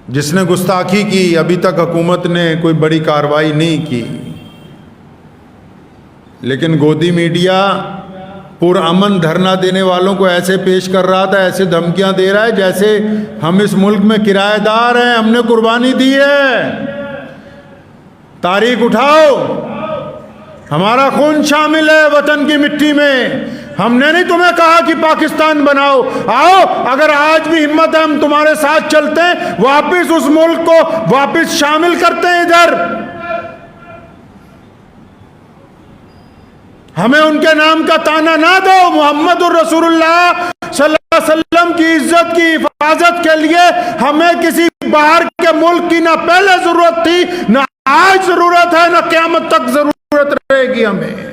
जिसने गुस्ताखी की, अभी तक हुकूमत ने कोई बड़ी कार्रवाई नहीं की, लेकिन गोदी मीडिया पुरअमन धरना देने वालों को ऐसे पेश कर रहा था, ऐसे धमकियां दे रहा है जैसे हम इस मुल्क में किराएदार हैं, हमने कुर्बानी दी है, तारीख उठाओ, हमारा खून शामिल है वतन की मिट्टी में, हमने नहीं तुम्हें कहा कि पाकिस्तान बनाओ, आओ, अगर आज भी हिम्मत है हम तुम्हारे साथ चलते हैं, वापिस उस मुल्क को वापिस शामिल करते हैं इधर। हमें उनके नाम का ताना ना दो। मोहम्मदुर रसूलुल्लाह सल्लल्लाहु अलैहि वसल्लम की इज्जत की हिफाजत के लिए हमें किसी बाहर के मुल्क की ना पहले जरूरत थी, ना आज जरूरत है, ना क़यामत तक जरूरत रहेगी हमें।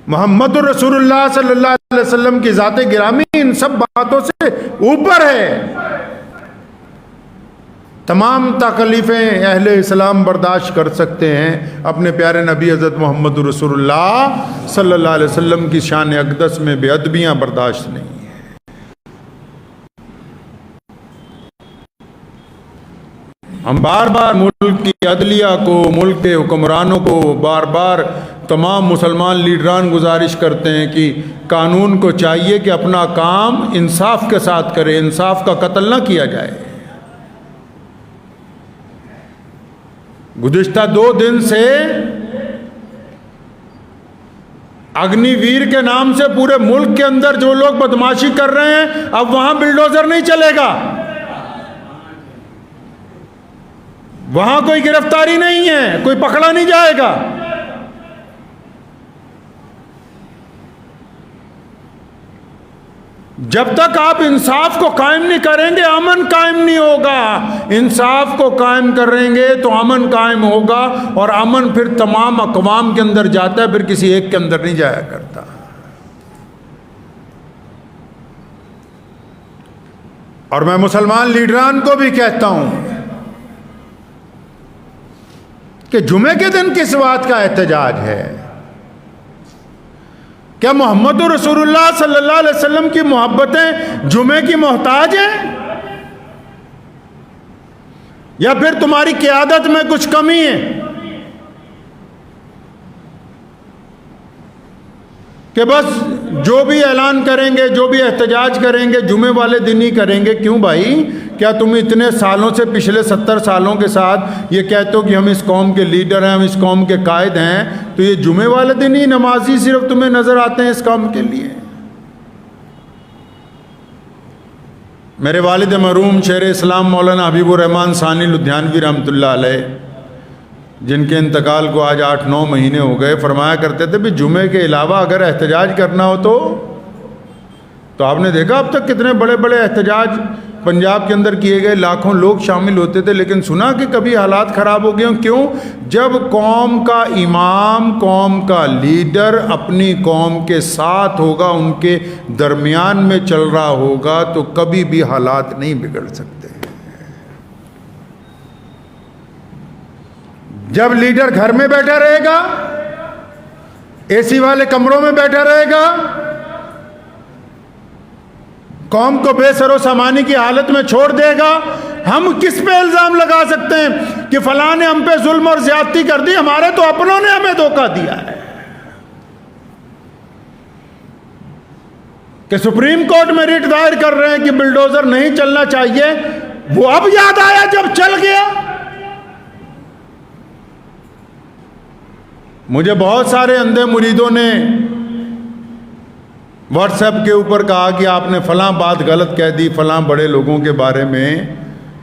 मोहम्मदुर रसूलुल्लाह सल्लल्लाहु अलैहि वसल्लम की ज़ाते गिरामी इन सब बातों से ऊपर है। तमाम तकलीफ़ें अहले इस्लाम बर्दाश्त कर सकते हैं, अपने प्यारे नबी हज़रत मोहम्मद रसूलुल्लाह सल्लल्लाहु अलैहि वसल्लम की शान अक़दस में बेअदबियाँ बर्दाश्त नहीं है। हम बार बार मुल्क की अदलिया को, मुल्क के हुक्मरानों को बार बार तमाम मुसलमान लीडरान गुजारिश करते हैं कि कानून को चाहिए कि अपना काम इंसाफ के साथ करे, इंसाफ का कत्ल ना किया जाए। गुज़िश्ता 2 दिन से अग्निवीर के नाम से पूरे मुल्क के अंदर जो लोग बदमाशी कर रहे हैं, अब वहां बिल्डोजर नहीं चलेगा, वहां कोई गिरफ्तारी नहीं है, कोई पकड़ा नहीं जाएगा। जब तक आप इंसाफ को कायम नहीं करेंगे, अमन कायम नहीं होगा। इंसाफ को कायम करेंगे तो अमन कायम होगा, और अमन फिर तमाम अक़वाम के अंदर जाता है, फिर किसी एक के अंदर नहीं जाया करता। और मैं मुसलमान लीडरान को भी कहता हूं कि जुमे के दिन किस बात का एहतजाज है? क्या मोहम्मद रसूलुल्लाह सल्लल्लाहु अलैहि वसल्लम की मोहब्बतें जुमे की मोहताज हैं, या फिर तुम्हारी क़यादत में कुछ कमी है कि बस जो भी ऐलान करेंगे, जो भी एहतजाज करेंगे जुमे वाले दिन ही करेंगे? क्यों भाई, क्या तुम इतने सालों से, पिछले 70 सालों के साथ ये कहते हो कि हम इस कौम के लीडर हैं, हम इस कौम के कायद हैं, तो ये जुमे वाले दिन ही नमाजी सिर्फ तुम्हें नजर आते हैं इस काम के लिए? मेरे वालिद मरहूम शेर इस्लाम मौलाना हबीबुर रहमान सानी लुधियानवी रहमतुल्लाह अलैह, जिनके इंतकाल को आज 8-9 महीने हो गए, फरमाया करते थे भी जुमे के अलावा अगर एहतजाज करना हो तो आपने देखा अब तक कितने बड़े बड़े एहतजाज पंजाब के अंदर किए गए, लाखों लोग शामिल होते थे, लेकिन सुना कि कभी हालात ख़राब हो गए। क्यों? जब कौम का इमाम, कौम का लीडर अपनी कौम के साथ होगा, उनके दरमियान में चल रहा होगा, तो कभी भी हालात नहीं बिगड़ सकते। जब लीडर घर में बैठा रहेगा, एसी वाले कमरों में बैठा रहेगा, कौम को बेसरो सामानी की हालत में छोड़ देगा, हम किस पे इल्जाम लगा सकते हैं कि फलां ने हम पे जुल्म और ज्यादती कर दी? हमारे तो अपनों ने हमें धोखा दिया है। कि सुप्रीम कोर्ट में रिट दायर कर रहे हैं कि बिल्डोजर नहीं चलना चाहिए, वो अब याद आया जब चल गया। मुझे बहुत सारे अंधे मुरीदों ने व्हाट्सएप के ऊपर कहा कि आपने फलां बात गलत कह दी फलां बड़े लोगों के बारे में,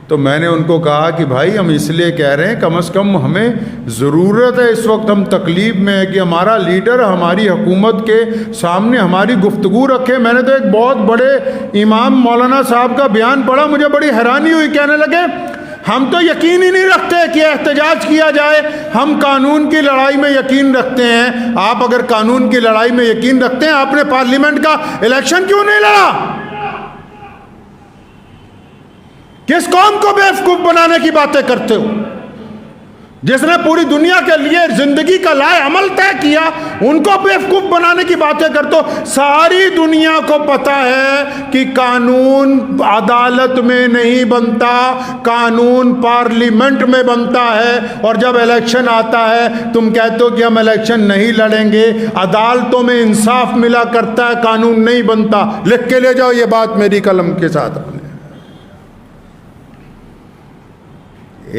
तो मैंने उनको कहा कि भाई हम इसलिए कह रहे हैं, कम से कम हमें ज़रूरत है, इस वक्त हम तकलीफ़ में है कि हमारा लीडर हमारी हुकूमत के सामने हमारी गुफ्तगू रखे। मैंने तो एक बहुत बड़े इमाम मौलाना साहब का बयान पढ़ा, मुझे बड़ी हैरानी हुई। कहने लगे हम तो यकीन ही नहीं रखते कि एहतजाज किया जाए, हम कानून की लड़ाई में यकीन रखते हैं। आप अगर कानून की लड़ाई में यकीन रखते हैं, आपने पार्लियामेंट का इलेक्शन क्यों नहीं लड़ा? किस कौम को बेवकूफ बनाने की बातें करते हो? जिसने पूरी दुनिया के लिए जिंदगी का लाए अमल तय किया, उनको बेवकूफ बनाने की बातें करते हो। सारी दुनिया को पता है कि कानून अदालत में नहीं बनता, कानून पार्लियामेंट में बनता है। और जब इलेक्शन आता है तुम कहते हो कि हम इलेक्शन नहीं लड़ेंगे, अदालतों में इंसाफ मिला करता है, कानून नहीं बनता। लिख के ले जाओ ये बात मेरी कलम के साथ अपने।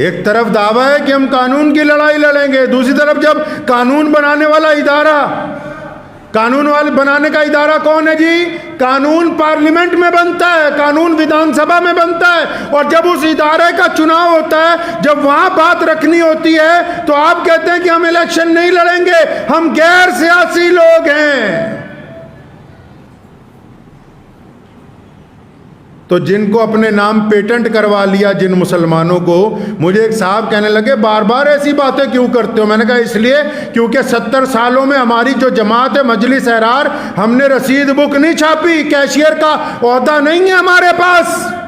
एक तरफ दावा है कि हम कानून की लड़ाई लड़ेंगे, दूसरी तरफ जब कानून बनाने वाला इदारा, कानून वाले बनाने का इदारा कौन है जी? कानून पार्लियामेंट में बनता है, कानून विधानसभा में बनता है। और जब उस इदारे का चुनाव होता है, जब वहां बात रखनी होती है, तो आप कहते हैं कि हम इलेक्शन नहीं लड़ेंगे, हम गैर सियासी लोग हैं। तो जिनको अपने नाम पेटेंट करवा लिया जिन मुसलमानों को, मुझे एक साहब कहने लगे बार बार ऐसी बातें क्यों करते हो? मैंने कहा इसलिए क्योंकि 70 सालों में हमारी जो जमात है मजलिस एहरार, हमने रसीद बुक नहीं छापी, कैशियर का ओहदा नहीं है हमारे पास।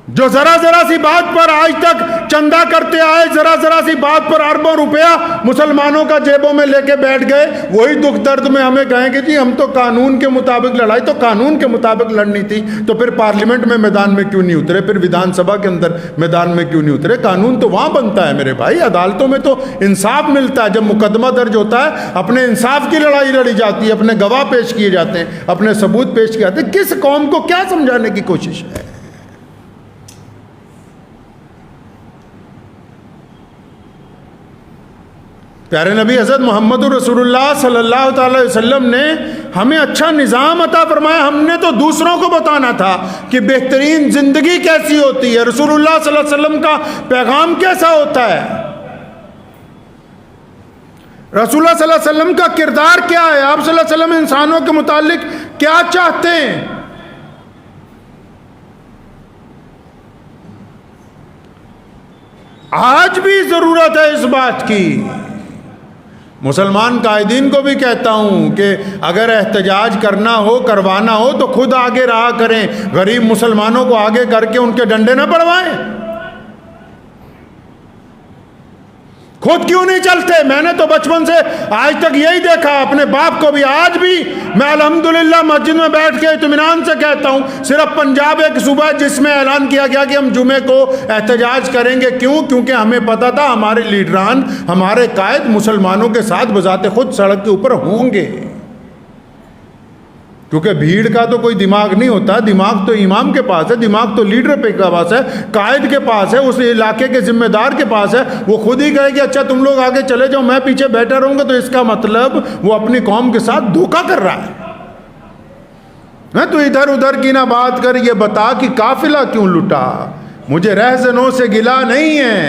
जो जरा जरा सी बात पर आज तक चंदा करते आए, जरा जरा सी बात पर अरबों रुपया मुसलमानों का जेबों में लेके बैठ गए, वही दुख दर्द में हमें कहेंगे जी हम तो कानून के मुताबिक लड़ाई। तो कानून के मुताबिक लड़नी थी तो फिर पार्लियामेंट में मैदान में क्यों नहीं उतरे? फिर विधानसभा के अंदर मैदान में क्यों नहीं उतरे? कानून तो वहां बनता है मेरे भाई, अदालतों में तो इंसाफ मिलता है। जब मुकदमा दर्ज होता है अपने इंसाफ की लड़ाई लड़ी जाती है, अपने गवाह पेश किए जाते हैं, अपने सबूत पेश किए जाते हैं। किस कौम को क्या समझाने की कोशिश है? प्यारे नबी हज़रत मोहम्मद रसूलुल्लाह सल्लल्लाहु अलैहि वसल्लम ने हमें अच्छा निज़ाम अता फरमाया। हमने तो दूसरों को बताना था कि बेहतरीन ज़िंदगी कैसी होती है, रसूलुल्लाह सल्लल्लाहु अलैहि वसल्लम का पैगाम कैसा होता है, रसूलुल्लाह सल्लल्लाहु अलैहि वसल्लम का किरदार क्या है, आप सल्लल्लाहु अलैहि वसल्लम इंसानों के मुतालिक क्या चाहते हैं। आज भी ज़रूरत है इस बात की। मुसलमान कायदीन को भी कहता हूं कि अगर एहतजाज करना हो, करवाना हो तो खुद आगे रहा करें, गरीब मुसलमानों को आगे करके उनके डंडे न पड़वाएं। खुद क्यों नहीं चलते? मैंने तो बचपन से आज तक यही देखा, अपने बाप को भी। आज भी मैं अल्हम्दुलिल्लाह मस्जिद में बैठ के इत्मीनान से कहता हूँ, सिर्फ पंजाब एक सूबा है जिसमें ऐलान किया गया कि हम जुमे को एहतजाज करेंगे। क्यों? क्योंकि हमें पता था हमारे लीडरान, हमारे कायद मुसलमानों के साथ बजाते खुद सड़क के ऊपर होंगे। क्योंकि भीड़ का तो कोई दिमाग नहीं होता, दिमाग तो इमाम के पास है, दिमाग तो लीडर के पास है, कायद के पास है, उस इलाके के जिम्मेदार के पास है। वो खुद ही कहे कि अच्छा तुम लोग आगे चले जाओ, मैं पीछे बैठा रहूंगा, तो इसका मतलब वो अपनी कौम के साथ धोखा कर रहा है। तो इधर उधर की ना बात कर, ये बता कि काफिला क्यों लुटा। मुझे रहजनों से गिला नहीं है,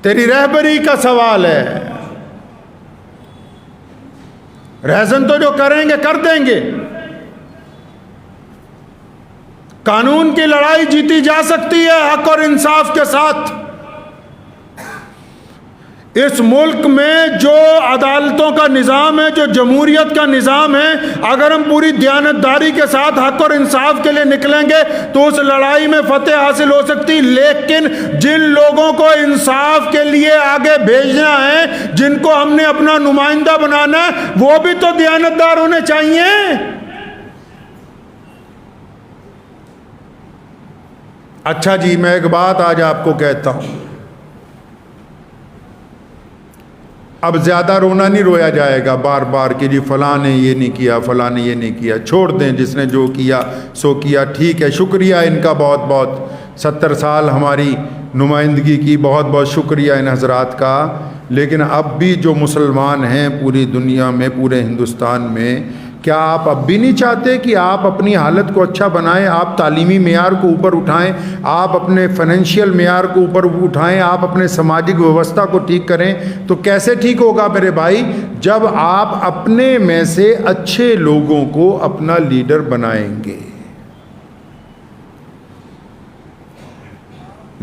तेरी रहबरी का सवाल है। रहजन तो जो करेंगे कर देंगे। कानून की लड़ाई जीती जा सकती है हक और इंसाफ के साथ। इस मुल्क में जो अदालतों का निज़ाम है, जो जमहूरियत का निज़ाम है, अगर हम पूरी दयानतदारी के साथ हक और इंसाफ के लिए निकलेंगे तो उस लड़ाई में फतेह हासिल हो सकती। लेकिन जिन लोगों को इंसाफ के लिए आगे भेजना है, जिनको हमने अपना नुमाइंदा बनाना है, वो भी तो दयानतदार होने चाहिए। अच्छा जी, मैं एक बात आज आपको कहता हूं, अब ज़्यादा रोना नहीं रोया जाएगा बार बार कि जी फ़लाँ ने ये नहीं किया, फ़लाँ ने ये नहीं किया। छोड़ दें, जिसने जो किया सो किया, ठीक है, शुक्रिया इनका बहुत बहुत। 70 साल हमारी नुमाइंदगी की, बहुत बहुत शुक्रिया इन हज़रात का। लेकिन अब भी जो मुसलमान हैं पूरी दुनिया में, पूरे हिंदुस्तान में, क्या आप अब भी नहीं चाहते कि आप अपनी हालत को अच्छा बनाएं, आप तालीमी मेयार को ऊपर उठाएं, आप अपने फाइनेंशियल मेयार को ऊपर उठाएं, आप अपने सामाजिक व्यवस्था को ठीक करें? तो कैसे ठीक होगा मेरे भाई? जब आप अपने में से अच्छे लोगों को अपना लीडर बनाएंगे।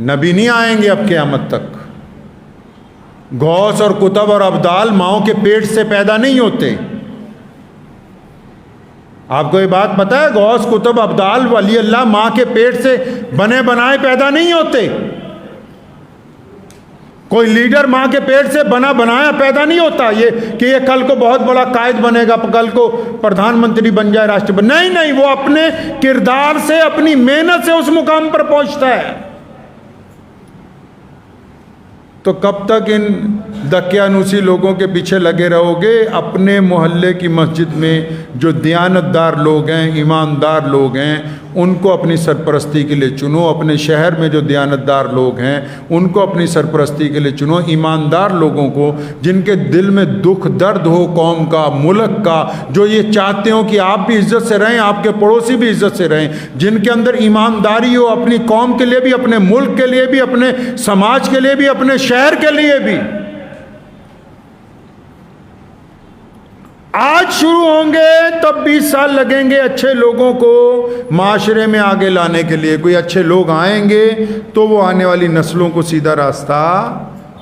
नबी नहीं आएंगे अब क़यामत तक। गौस और कुतब और अब्दाल माओ के पेट से पैदा नहीं होते। आपको ये बात पता है? गौस कुतुब अब्दाल वली अल्लाह माँ के पेट से बने बनाए पैदा नहीं होते। कोई लीडर माँ के पेट से बना बनाया पैदा नहीं होता ये कि ये कल को बहुत बड़ा कायद बनेगा, कल को प्रधानमंत्री बन जाए, राष्ट्रपति। नहीं नहीं, वो अपने किरदार से, अपनी मेहनत से उस मुकाम पर पहुंचता है। तो कब तक इन दकियानूसी लोगों के पीछे लगे रहोगे? अपने मोहल्ले की मस्जिद में जो दियानतदार लोग हैं, ईमानदार लोग हैं, उनको अपनी सरपरस्ती के लिए चुनो। अपने शहर में जो दियानतदार लोग हैं उनको अपनी सरपरस्ती के लिए चुनो। ईमानदार लोगों को, जिनके दिल में दुख दर्द हो कौम का, मुल्क का, जो ये चाहते हो कि आप भी इज्जत से रहें, आपके पड़ोसी भी इज्जत से रहें, जिनके अंदर ईमानदारी हो अपनी कौम के लिए भी, अपने मुल्क के लिए भी, अपने समाज के लिए भी, अपने शहर के लिए भी। आज शुरू होंगे तब 20 साल लगेंगे अच्छे लोगों को माशरे में आगे लाने के लिए। कोई अच्छे लोग आएंगे तो वो आने वाली नस्लों को सीधा रास्ता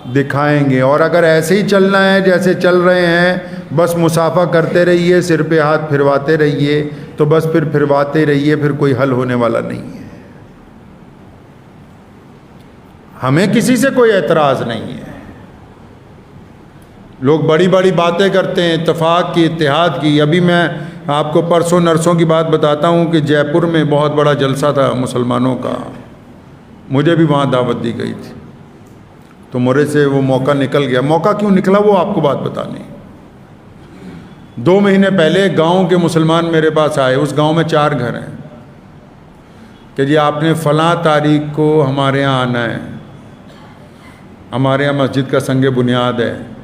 दिखाएंगे। और अगर ऐसे ही चलना है जैसे चल रहे हैं, बस मुसाफा करते रहिए, सिर पे हाथ फिरवाते रहिए, तो बस फिर फिरवाते रहिए, फिर कोई हल होने वाला नहीं है। हमें किसी से कोई एतराज़ नहीं है। लोग बड़ी बड़ी बातें करते हैं इत्तेफाक की, इत्तेहाद की। अभी मैं आपको परसों नरसों की बात बताता हूँ कि जयपुर में बहुत बड़ा जलसा था मुसलमानों का, मुझे भी वहाँ दावत दी गई थी, तो मोरे से वो मौका निकल गया। मौका क्यों निकला वो आपको बात बतानी। 2 महीने पहले गांव के मुसलमान मेरे पास आए। उस गांव में 4 घर हैं कि जी आपने फ़लाँ तारीख को हमारे यहाँ आना है, हमारे यहाँ मस्जिद का संगे बुनियाद है।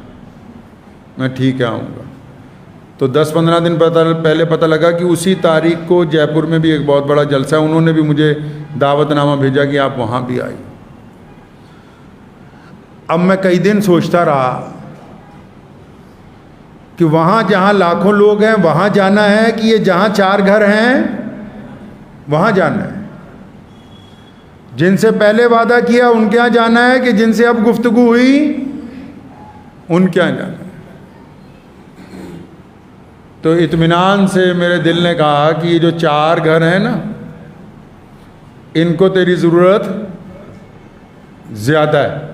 मैं ठीक है आऊँगा। तो 10-15 दिन पहले पता लगा कि उसी तारीख को जयपुर में भी एक बहुत बड़ा जलसा है। उन्होंने भी मुझे दावतनामा भेजा कि आप वहाँ भी आइए। अब मैं कई दिन सोचता रहा कि वहाँ जहाँ लाखों लोग हैं वहाँ जाना है कि ये जहाँ 4 घर हैं वहाँ जाना है। जिनसे पहले वादा किया उनके यहाँ जाना है कि जिनसे अब गुफ्तगू हुई उनके यहाँ जाना है। तो इत्मीनान से मेरे दिल ने कहा कि ये जो 4 घर हैं ना, इनको तेरी ज़रूरत ज़्यादा है।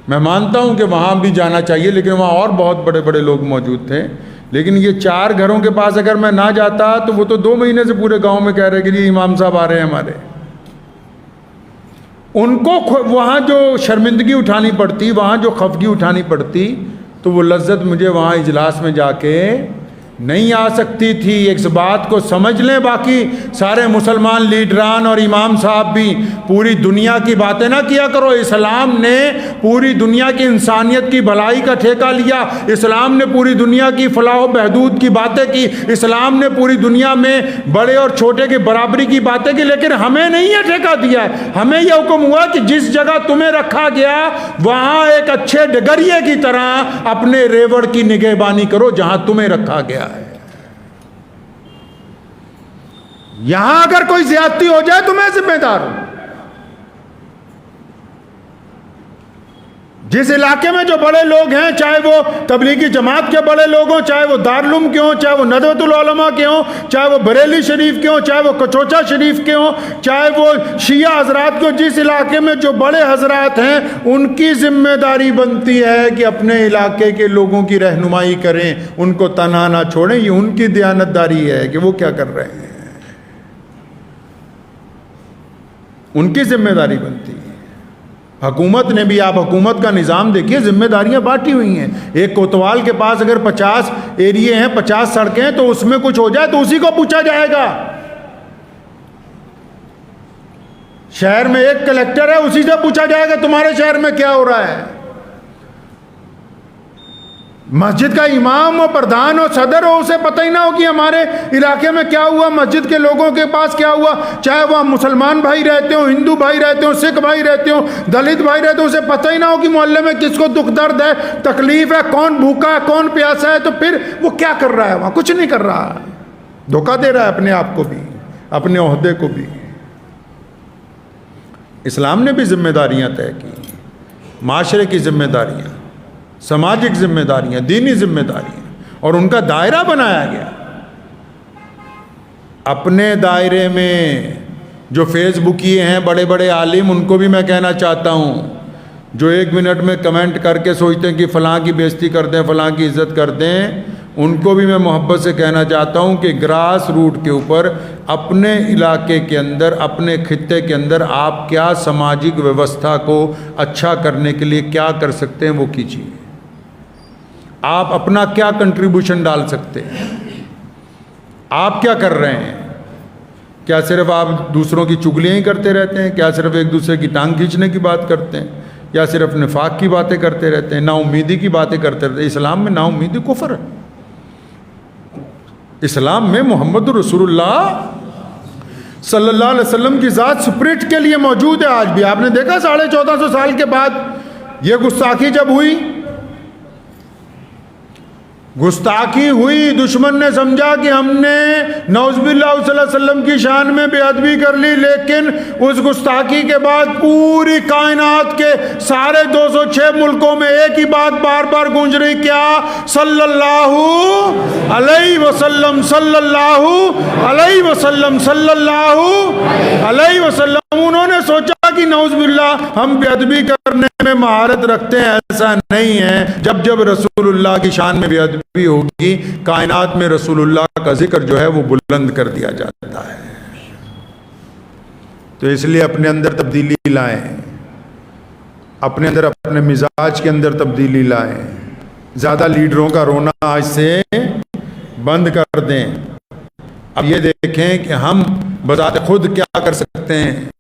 मैं मानता हूँ कि वहाँ भी जाना चाहिए, लेकिन वहाँ और बहुत बड़े बड़े लोग मौजूद थे। लेकिन ये 4 घरों के पास अगर मैं ना जाता तो वो तो 2 महीने से पूरे गांव में कह रहे कि जी इमाम साहब आ रहे हैं हमारे। उनको वहाँ जो शर्मिंदगी उठानी पड़ती, वहाँ जो खफगी उठानी पड़ती, तो वो लज्जत मुझे वहाँ इजलास में जाके नहीं आ सकती थी। एक बात को समझ लें, बाकी सारे मुसलमान लीडरान और इमाम साहब भी, पूरी दुनिया की बातें ना किया करो। इस्लाम ने पूरी दुनिया की इंसानियत की भलाई का ठेका लिया। इस्लाम ने पूरी दुनिया की फलाह बहदूद की बातें की। इस्लाम ने पूरी दुनिया में बड़े और छोटे की बराबरी की बातें की। लेकिन हमें नहीं यह ठेका दिया है। हमें यह हुक्म हुआ कि जिस जगह तुम्हें रखा गया वहाँ एक अच्छे डगरिये की तरह अपने रेवड़ की निगहबानी करो जहाँ तुम्हें रखा गया। यहां अगर कोई ज्यादती हो जाए तो मैं जिम्मेदार हूं। जिस इलाके में जो बड़े लोग हैं, चाहे वो तबलीगी जमात के बड़े लोग हों, चाहे वो दारुल के हों, चाहे वो नदवतुल उलमा के हों, चाहे वो बरेली शरीफ के हों, चाहे वो कचोचा शरीफ के हों, चाहे वो शिया हजरात के, जिस इलाके में जो बड़े हजरात हैं, उनकी जिम्मेदारी बनती है कि अपने इलाके के लोगों की रहनुमाई करें, उनको तन्हा ना छोड़ें। ये उनकी दयानतदारी है कि वो क्या कर रहे हैं, उनकी जिम्मेदारी बनती है। हुकूमत ने भी, आप हुकूमत का निज़ाम देखिए, जिम्मेदारियां बांटी हुई हैं। एक कोतवाल के पास अगर 50 एरिए हैं, 50 सड़कें हैं, तो उसमें कुछ हो जाए तो उसी को पूछा जाएगा। शहर में एक कलेक्टर है, उसी से पूछा जाएगा तुम्हारे शहर में क्या हो रहा है। मस्जिद का इमाम और प्रधान और सदर हो, उसे पता ही ना हो कि हमारे इलाके में क्या हुआ, मस्जिद के लोगों के पास क्या हुआ। चाहे वह मुसलमान भाई रहते हो, हिंदू भाई रहते हो, सिख भाई रहते हो, दलित भाई रहते हो, उसे पता ही ना हो कि मोहल्ले में किसको दुख दर्द है, तकलीफ है, कौन भूखा है, कौन प्यासा है। तो फिर वो क्या कर रहा है वहाँ? कुछ नहीं कर रहा है, धोखा दे रहा है अपने आप को भी, अपने ओहदे को भी। इस्लाम ने भी जिम्मेदारियाँ तय की, माशरे की जिम्मेदारियाँ, सामाजिक जिम्मेदारियां, दीनी जिम्मेदारियां, और उनका दायरा बनाया गया। अपने दायरे में जो फेसबुकिए हैं बड़े बड़े आलिम, उनको भी मैं कहना चाहता हूं जो 1 मिनट में कमेंट करके सोचते हैं कि फ़लाँ की बेइज्जती कर दें, फ़लाँ की इज़्ज़त कर दें, उनको भी मैं मोहब्बत से कहना चाहता हूँ कि ग्रास रूट के ऊपर अपने इलाके के अंदर, अपने खित्ते के अंदर आप क्या सामाजिक व्यवस्था को अच्छा करने के लिए क्या कर सकते हैं वो कीजिए। आप अपना क्या कंट्रीब्यूशन डाल सकते हैं, आप क्या कर रहे हैं? क्या सिर्फ आप दूसरों की चुगलियाँ ही करते रहते हैं? क्या सिर्फ एक दूसरे की टांग खींचने की बात करते हैं? या सिर्फ निफाक की बातें करते रहते हैं, नाउम्मीदी की बातें करते रहते हैं? इस्लाम में नाउम्मीदी कुफ्र है। इस्लाम में मोहम्मद रसूलुल्लाह सल्लल्लाहु अलैहि वसल्लम की ज़ात स्पिरिट के लिए मौजूद है। आज भी आपने देखा 1450 साल के बाद ये गुस्ताखी जब हुई, गुस्ताखी हुई, दुश्मन ने समझा कि हमने नौज़ुबिल्लाह सल्लल्लाहु अलैहि वसल्लम की शान में बेअदबी कर ली, लेकिन उस गुस्ताखी के बाद पूरी कायनात के सारे 206 मुल्कों में एक ही बात बार बार गूंज रही, क्या? सल्लल्लाहु अलैहि वसल्लम, सल्लल्लाहु अलैहि वसल्लम, सल्लल्लाहु अलैहि वसल्लम। उन्होंने सोचा कि नौज़ुबिल्लाह हम बेअदबी करने में महारत रखते हैं, ऐसा नहीं है। जब जब रसूलुल्लाह की शान में बेअदबी होगी, कायनात में रसूलुल्लाह का जिक्र जो है वो बुलंद कर दिया जाता है। तो इसलिए अपने अंदर तब्दीली लाएं, अपने अंदर, अपने मिजाज के अंदर तब्दीली लाएं। ज़्यादा लीडरों का रोना आज से बंद कर दें। अब ये देखें कि हम बजाते खुद क्या कर सकते हैं,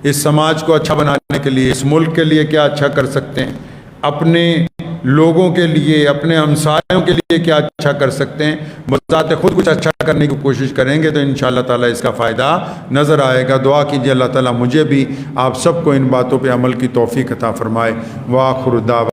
इस समाज को अच्छा बनाने के लिए, इस मुल्क के लिए क्या अच्छा कर सकते हैं, अपने लोगों के लिए, अपने हमसायों के लिए क्या अच्छा कर सकते हैं। बजाते खुद कुछ अच्छा करने की कोशिश करेंगे तो इंशाअल्लाह ताला इसका फ़ायदा नज़र आएगा। दुआ कीजिए अल्लाह ताला मुझे भी, आप सबको इन बातों पे अमल की तौफीक अता फरमाए। व आखिर दावा